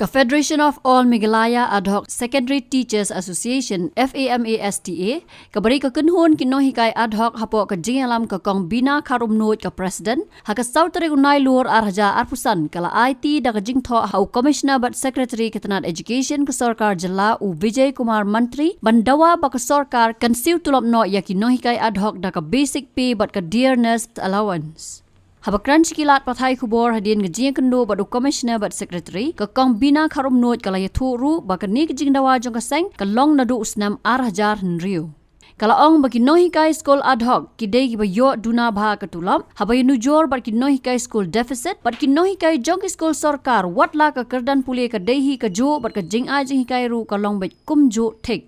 Ka Federation of All Meghalaya Ad Hoc Secondary Teachers Association FAMASTA kabari ka kunhon kinohikay ad hoc hapo ka jingalam ka kong bina karumnot ka president haka sautare unai luar arhaja arpusan kala IT da ka jingtho hau commissioner but secretary ketanat education ka sarkar jilla u Vijay Kumar Mantri bandawa ba ka sarkar kan siu tulop no ya kinohikay ad hoc da ka basic pay but ka dearness allowance. Habakran sikilat pathai kubor hadin ngajing kendo badu commissioner bad secretary ka kong bina karum note kala yatu ru bakani kajing dawa jong kaseng kalong nadu usnam arhajar nriu. Kala ong bagi nohikai school ad hoc kidai ki bayo duna bha katulam habay nujor bad ki nohikai school deficit bad ki nohikai jong school sarkar watla ka kerdan pule ka dehi ka jo bad ka jing a jing hikai ru kalong baj kumjo thik.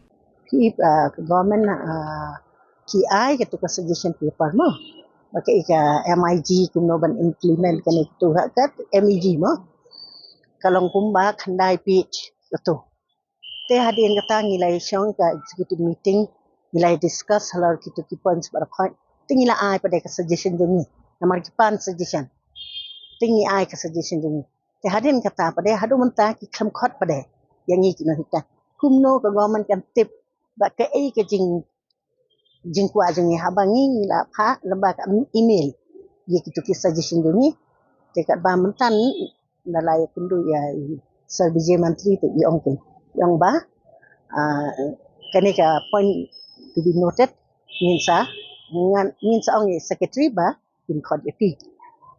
If government ki ai ke tu ka suggestion paper mo pakai ka MIG kuno ban implement kan itu kat MEG mo kalong kumba khandai pitch tu te hadin kata ngilai syong ka executive meeting ngilai discuss halar kitu ki points bar point tingila ai pada ka suggestion jeni namar ki pan suggestion tingi ai ka suggestion jeni te hadin kata pada hadu menta ki kham khot pada yang ni kino hita kumno ka government kan tip ba ka ai ka jingkwa jengi habangi la pha lamba ka email ye kitu ki suggestion duni dekat ba mentan nalai kundu ya Sir Vijay Mantri tu yong ke yong ba kani ka point to be noted ngan ong secretary ba in khot ye pi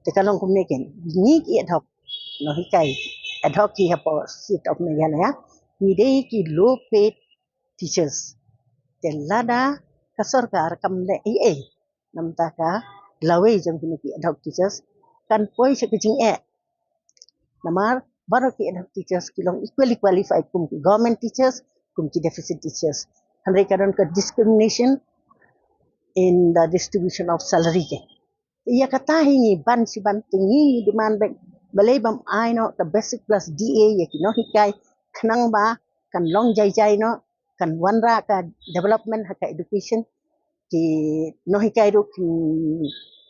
te kalong kum neken ni ki ad hoc no hikai ad hoc ki hapo seat of Meghalaya ni dei ki low paid teachers te lada ka sarkar kamle namta ka lawe jang kini ki ad hoc teachers kan poi se kicing namar baru ki ad hoc teachers kilong equally qualified kum ki government teachers kum ki deficit teachers handai karon ka discrimination in the distribution of salary ke iya kata hingi ban si ban tingi demand back balai bam ai no ka basic plus DA ye ki no hikai khnang ba kan long jai no kan wanra ka development haka education ki no hikai ru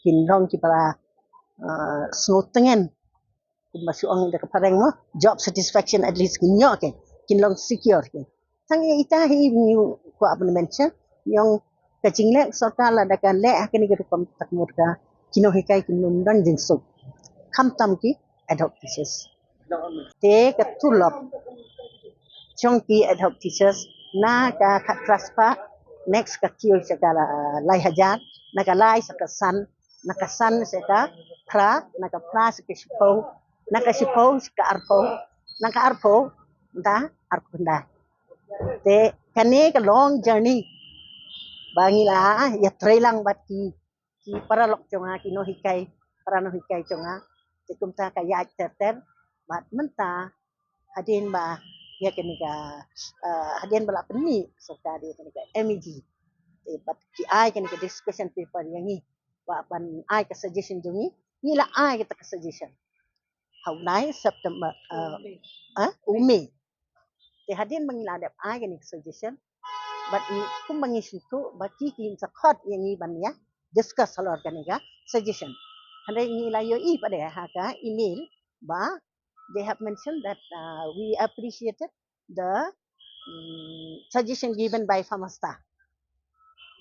kin long ki para snotengen masuk ang da pareng no job satisfaction at least kinyo ke kin long secure ke tang ita hi ko apne mention yang kacing sarkar la da kan le akini ke kom takmur ka kino hikai kin dan jingsuk kham tam ki ad hoc teachers te ka tulop chongki ad hoc teachers na ka transfer next ka kiyo segala lai hajar naka lai sakasan nakasan seka pra naka pra sekesipo naka sipo seka arpo naka arpo nda arpo nda te kane ka long journey bangila ya trailang bat ki para lok chonga ki no hikai para no hikai chonga te kumta ka ya terter bat menta hadin ba ya kenika hadin bala peni serta dia kenika MEG but ki ai kenika discussion paper yang ni wa pan ai ka suggestion jungi ni la ai kita ka suggestion hau nai September Mei te hadin mangila ada ai kenika suggestion but ni kum mangi situ ba ki sa khot yang ni ban ya discuss halor kenika suggestion handai ni la yo I pada ha ka email ba they have mentioned that we appreciated the suggestion given by FAMASTA,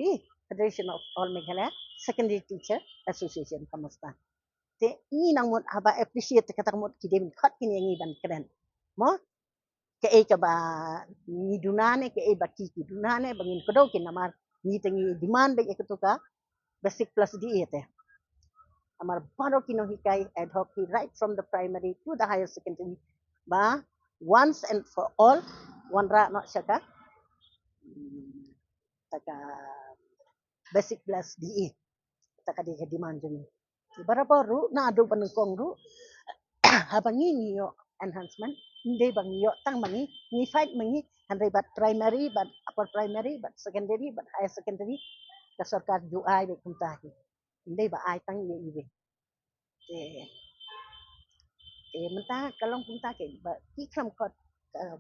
the Federation of All Meghalaya Secondary Teacher Association FAMASTA. Te ni nang mo haba appreciate kata mo kidem khat kini yang iban keren. Mo ke ka ba ni dunane ke ba ki dunane bangin kodo kin namar ni tengi demand ba ke ka basic plus DA te. Amar baro kino hikai ad hoc right from the primary to the higher secondary ba once and for all wanra no saka taka basic plus DE taka di demand jeni barapa ru na adu panungkong ru habangi ni yo enhancement inde bang yo tang mangi ni fight mangi handai bat primary but upper primary but secondary but higher secondary ka sarkar ju ai be kumta ki inde ba ai tang ye ibe te menta kalong kumta ke ba ki kham khot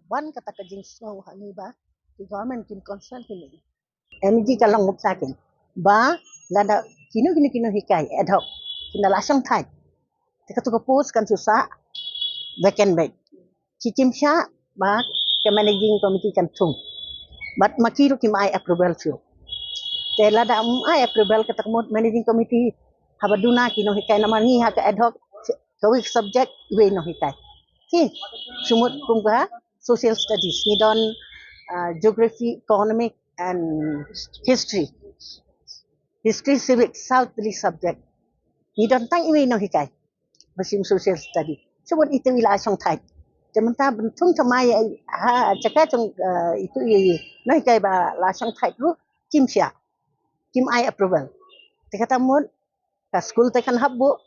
ban kata ka jing song hani ba the government kin concern kini MEG kalong kumta ke ba lada kino hikai ad hoc kina lasang thai te ka tu ko post kan susah vacant bed Kim Sha ba ke managing committee kan thung. But makiru kim I approval fio. Te lada I approval ka takmot managing committee habaduna kino hikai namani ha ka ad hoc kawik subject we no hikai. Okay. Sumut kumba social studies ni don geography, economic and history. History, civics, South subject. Ni don tang we no hikai. Masim social study. Sumut itu wilayah song thai. Sementara bentung sama ya cakap itu nah kayak bah lasang type tu Kim Sia, Kim I approval. Tekata mun ka school tekan habbu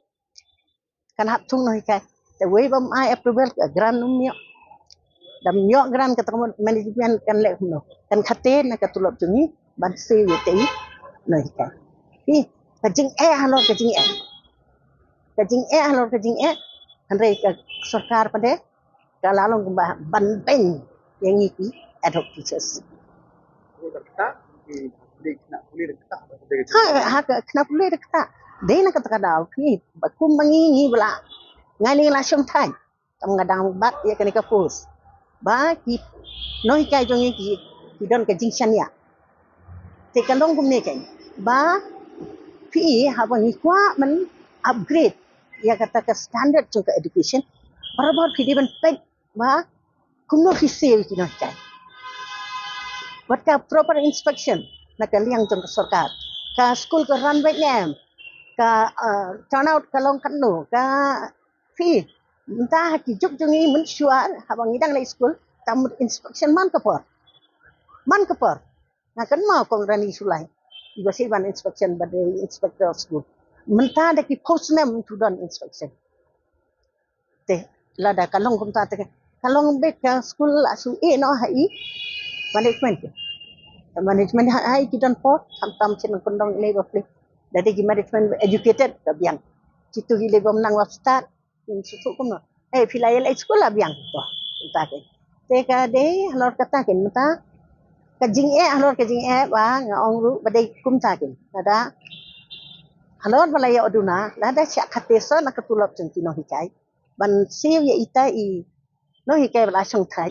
kan hab tung nah kayak. Te way bam I approval grant umyo. Dam yo grant kata mun management kan lek no. Kan khate na katulop tungi ban se yete nah kayak. Hi kajing halor kajing halor kajing handai ka sarkar pada kalau kita banding yang ini ad hoc teachers. Kenapa boleh dekat? Dia nak kata kata, ni bakum mengingi bela, ngani langsung thay, mengadang bat ia kena kapus. Bagi noi kai jongi ki don ke jingsan ya. Tekan dong kumne kai. Ba pi haba ni kwa men upgrade ia kata ke standard juga education. Barabar pi dia ben ba kumno fisir kino kai. Buat ka proper inspection nak liang jong sarkar. Ka school ka run baik nyam. Ka turn out ka long kanu ka fi entah ki juk jongi mun sure habang idang lai school tam inspection man kapor. Na kan mau kong rani sulai. Iba siban inspection bade inspector of school. Mentah ada ki post name to done inspection. Teh lada kalong kumta te kalong bet ka school asu no hai management hai ki don pot tam chen kondong labor play dari ki management educated ka biang citu hi labor nang wap start in susu kumno filail school la biang to ta ke te ka de halor kata ken mata kajing halor kajing ba ngaong ru badai kum ta ken ada halor balaya oduna lada syak khatesa na katulop centino hikai ban siu ya ita I no hikai bala song thai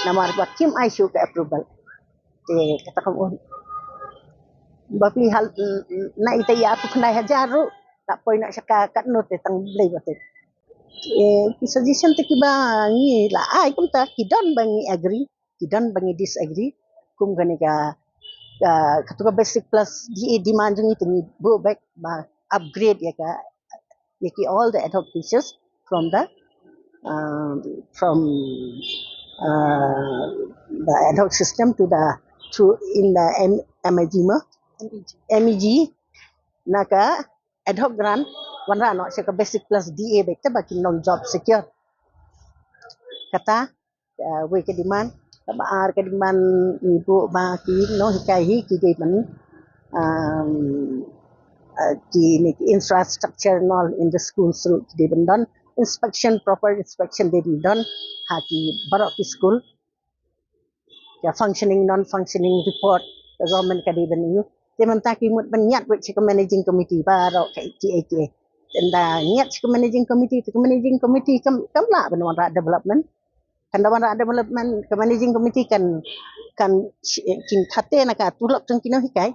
namar buat Kim I show ke approval te kata kamu bapi hal na ita ya tu kena hajaru tak poi nak saka kat no te tang blai bate ki suggestion te kiba ni la ai kum ta ki don bangi agree ki don bangi disagree kum gani ka katuka basic plus di demand ni tingi go back ba upgrade ya ka ki all the ad hoc teachers from the ad hoc system to in the MEG naka ad hoc grant wanra no seka basic plus DA bekta baki non job secure kata we ke demand ba ke demand ibu ba ki no hikai hi ki de man ki infrastructure nol in the schools they been done inspection proper inspection they been done haki barok school ya functioning non functioning report the government ka they been you teman taki mut banyat wek ke managing committee barok ke ICA tenda nyat ke managing committee kam la benwara development kan dawara development ke managing committee kan kin khate na ka tulok tong kino hikai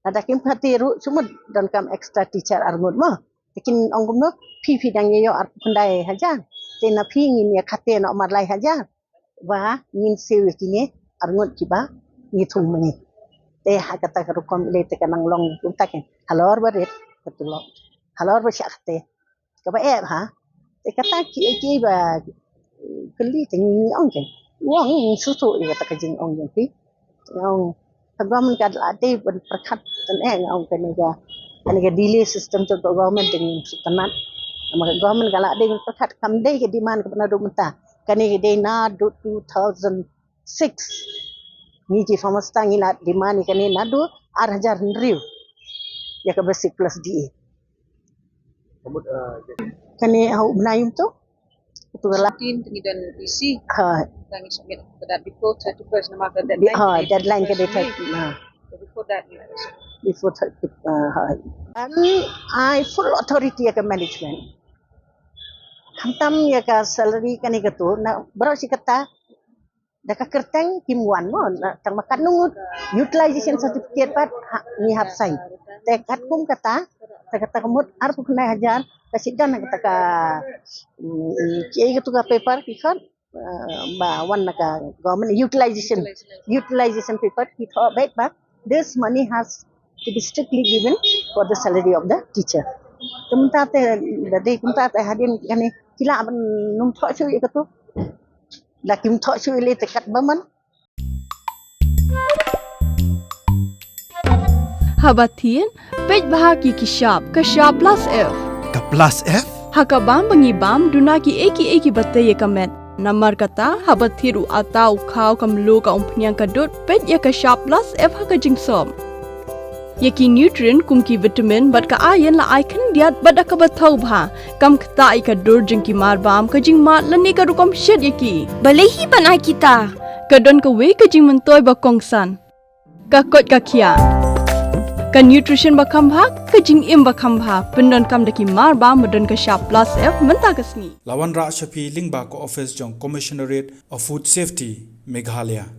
ada kim khate ru sumut dan kam extra teacher armut mo lekin ongkum no pi dang yo ar pandai haja tena pi ngin ya khate no marlai haja wa ngin sewe kini arngot kiba ni thung mengi te ha kata ka rukom le te kanang long tak halor baret ketulok halor ba syakte ka ba ha te kata ki ba keli ting ong ke wong susu ya kata ka jing ong pi ong government ka ade ban prakhat tan ong ke ga delay system to government dengan sutanat maka government kala ade prakhat kam dei ke demand ke penadu menta kani de na 2006 ni ji famasta ngi la demand kani na 2000 riu ya ke basic plus DA kani au benayum tu tu latin dan isi ha kami submit that before 31st nama deadline deadline ke date before that before and I full authority ke management Hamtam ya ka salary ka ni katu na bro si kata dah ka kerteng kimwan mo na tang makan nungut utilization certificate pat ni hap sai te kat kum kata te kata kemut ar pu kena hajar kasih dan kata ka ki katu ka paper ki khat ba wan ka government utilization paper ki tho bet ba this money has to be strictly given for the salary of the teacher. Kemudian dari kemudian hadin kani kila num tho chu katu dah kim tho chu le tekat baman Habatin pej bahagi kishab plus F Ka plus F? hakabam bangibam dunaki eki batte ye kamet namar kata habathiru atau khau kamlu ka umpnyang kadut pej ya kishab plus F hakajingsom Yaki nutrient kumki vitamin bat ka iron la icon diat bada ka bathau bha kam khta I ka dur jingki marbam ka jing mat lani ka rukom shed yaki balehi banai kita ka don ka we ka jing mentoy ba kongsan ka kot ka khia ka nutrition ba kham bha ka jing im ba kham bha pendon kam daki marbam madon ka sharp plus F menta kasni Lawan Ra Shafi Lingba ko office jong Commissionerate of Food Safety Meghalaya